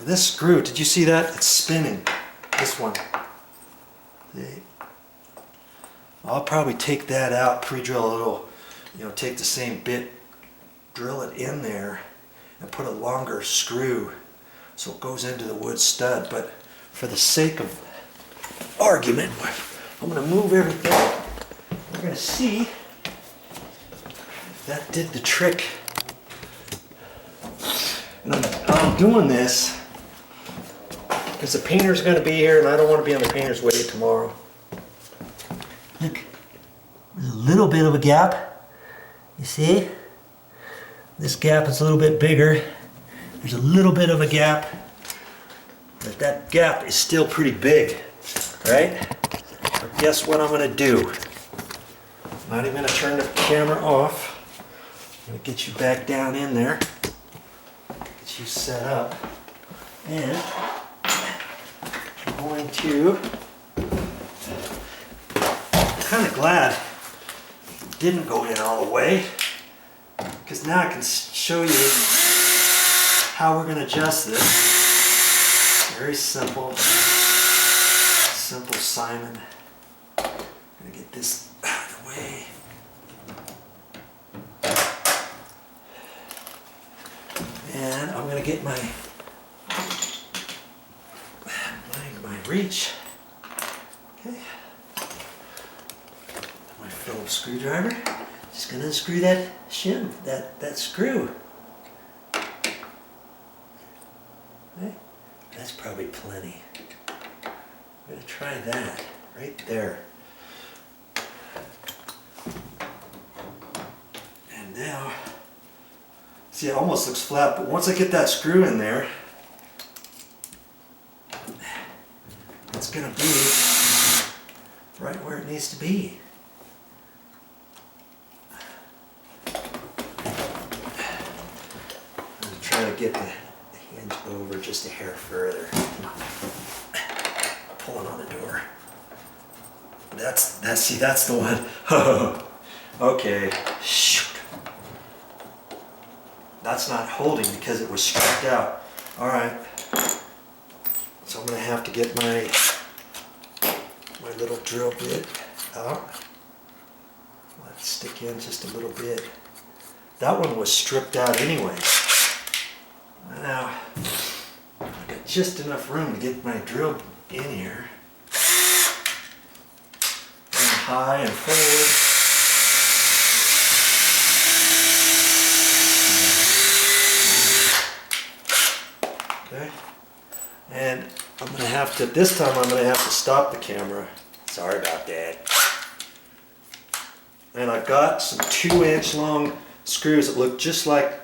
This screw, did you see that? It's spinning. This one. See? I'll probably take that out, pre-drill a little, take the same bit, drill it in there, and put a longer screw so it goes into the wood stud. But for the sake of argument, I'm going to move everything. We're going to see if that did the trick. And I'm doing this because the painter's going to be here and I don't want to be on the painter's way tomorrow. Look, there's a little bit of a gap. You see? This gap is a little bit bigger. There's a little bit of a gap. But that gap is still pretty big, right? But guess what I'm going to do? I'm not even going to turn the camera off. I'm going to get you back down in there. Get you set up. And I'm going to... I'm kind of glad it didn't go in all the way, because now I can show you how we're going to adjust this. Very simple. Simple Simon. I'm going to get this out of the way. And I'm going to get my reach. Okay. My Phillips screwdriver. Just going to unscrew that shim, that screw. Okay. That's probably plenty. I'm going to try that right there. And now, see, it almost looks flat, but once I get that screw in there, it's going to be right where it needs to be. I'm going to try to get the hinge over just a hair further. Pulling on the door. That's the one. Okay. Shoot. That's not holding because it was stripped out. Alright. So I'm going to have to get my little drill bit out. Let it stick in just a little bit. That one was stripped out anyway. Now, I've got just enough room to get my drill in here. And high and forward. Okay. And I'm going to have to, this time I'm going to have to stop the camera. Sorry about that. And I've got some 2-inch long screws that look just like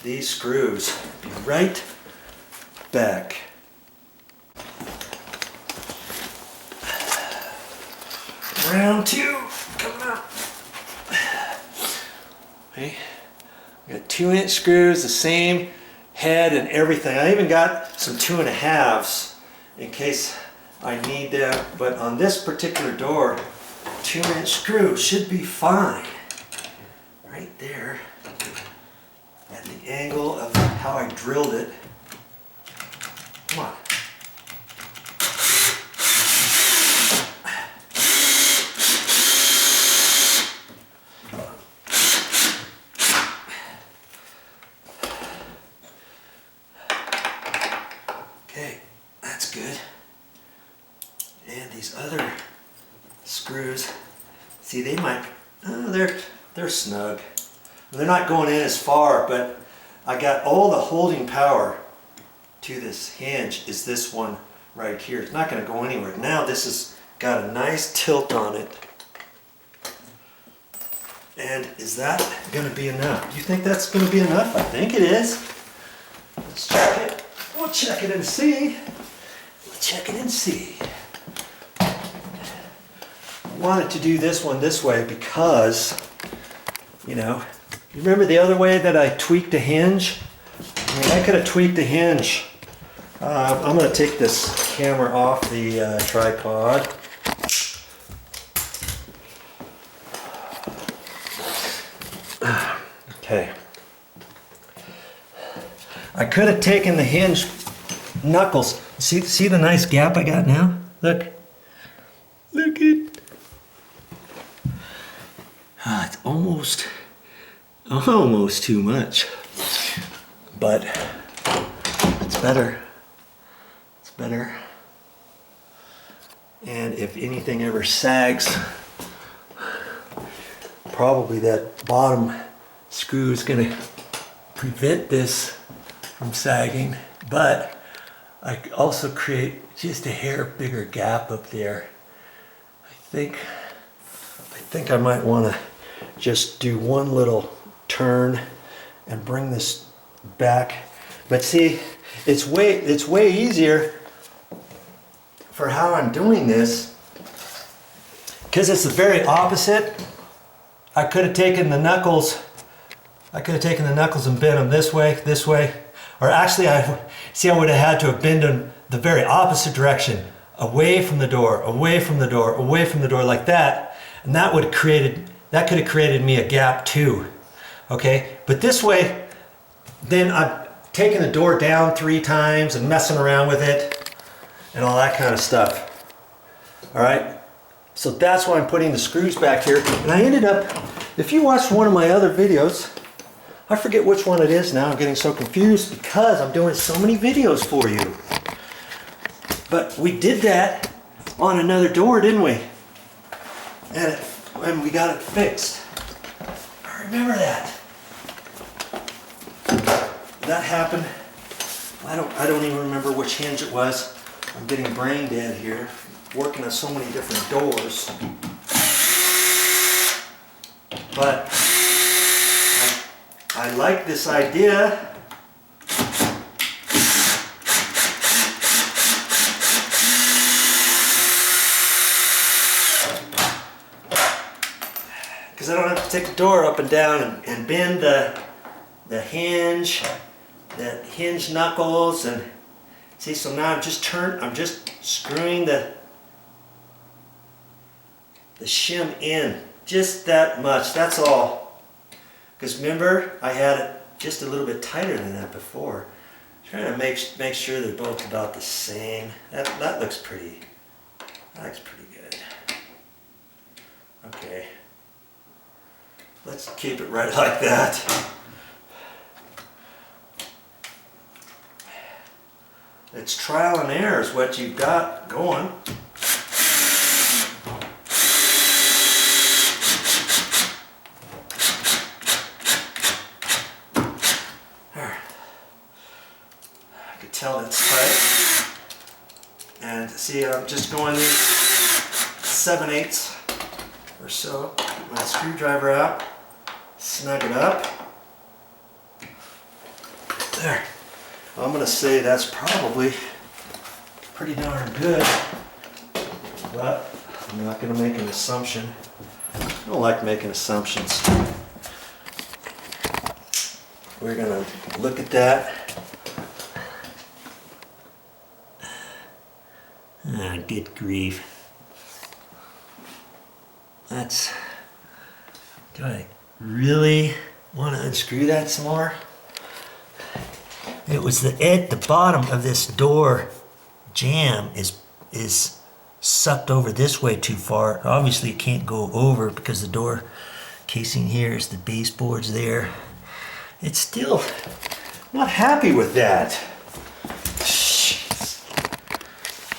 these screws. Be right back. Round 2 coming up. Okay. I got 2-inch screws, the same head and everything. I even got some 2.5s in case I need them. But on this particular door, 2-inch screw should be fine. Right there. At the angle of how I drilled it. Come on. Okay, that's good. And these other screws, see, they might, they're snug. They're not going in as far, but I got all the holding power to this hinge is this one right here. It's not going to go anywhere. Now this has got a nice tilt on it. And is that going to be enough? Do you think that's going to be enough? I think it is. Let's check it. We'll check it and see. We'll check it and see. I wanted to do this one this way because, you remember the other way that I tweaked a hinge? I mean, I could have tweaked a hinge. I'm going to take this camera off the tripod. Okay. I could have taken the hinge knuckles. See the nice gap I got now? Look. Look it. Ah, it's almost too much. But it's better. It's better. And if anything ever sags, probably that bottom screw is going to prevent this from sagging. But I also create just a hair bigger gap up there. I think I might want to just do one little turn and bring this back. But see, it's way easier for how I'm doing this, because it's the very opposite. I could have taken the knuckles and bent them this way, or actually I would have had to have bent them the very opposite direction, away from the door, away from the door, away from the door, like that, and that could have created me a gap too. Okay, but this way, then I'm taking the door down 3 times and messing around with it and all that kind of stuff. All right, so that's why I'm putting the screws back here. And I ended up, if you watched one of my other videos, I forget which one it is now, I'm getting so confused because I'm doing so many videos for you. But we did that on another door, didn't we? And we got it fixed. I remember that. That happened. I don't even remember which hinge it was. I'm getting brain dead here, working on so many different doors. But I like this idea. Because I don't have to take the door up and down and bend the hinge knuckles, and see, so now I'm just screwing the shim in just that much, that's all. Because remember, I had it just a little bit tighter than that before. Trying to make sure they're both about the same. That looks pretty good. Okay. Let's keep it right like that. It's trial and error is what you've got going. There. I could tell it's tight. And see, I'm just going these 7/8 or so. Get my screwdriver out, snug it up. There. I'm going to say that's probably pretty darn good, but I'm not going to make an assumption. I don't like making assumptions. We're going to look at that. Ah, good grief. Do I really want to unscrew that some more? It was the bottom of this door jamb is sucked over this way too far. Obviously it can't go over because the door casing here is the baseboards there. It's still not happy with that.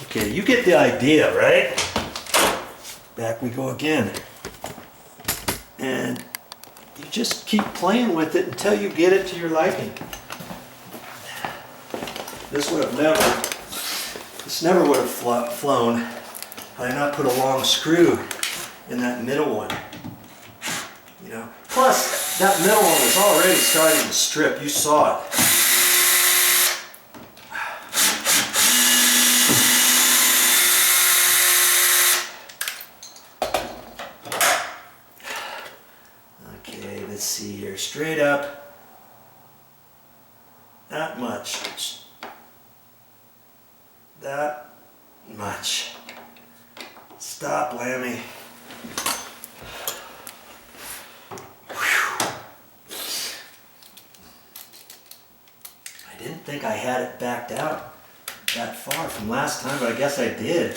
Okay, you get the idea, right? Back we go again. And you just keep playing with it until you get it to your liking. This never would have flown had I not put a long screw in that middle one. You know. Plus, that middle one was already starting to strip. You saw it. Okay, let's see here. Straight up. That much. That much. Stop, Lammy. Whew. I didn't think I had it backed out that far from last time, but I guess I did.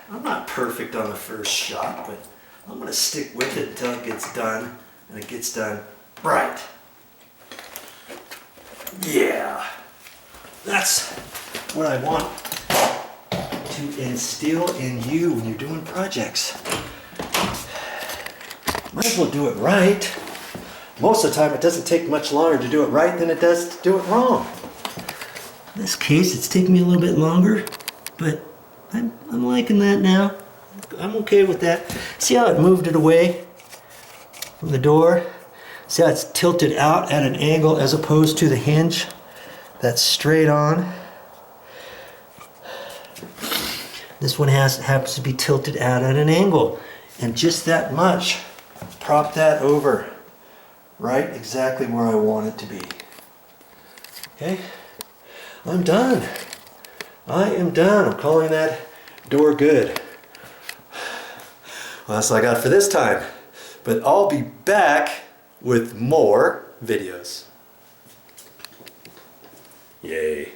I'm not perfect on the first shot, but I'm gonna stick with it until it gets done, and it gets done right. Yeah, that's what I want to instill in you when you're doing projects. Might as well do it right. Most of the time it doesn't take much longer to do it right than it does to do it wrong. In this case, it's taking me a little bit longer, but I'm liking that now. I'm okay with that. See how it moved it away from the door? See how it's tilted out at an angle as opposed to the hinge that's straight on. This one happens to be tilted out at an angle, and just that much. Prop that over right exactly where I want it to be. Okay, I'm done. I am done. I'm calling that door good. Well, that's all I got for this time, but I'll be back with more videos. Yay.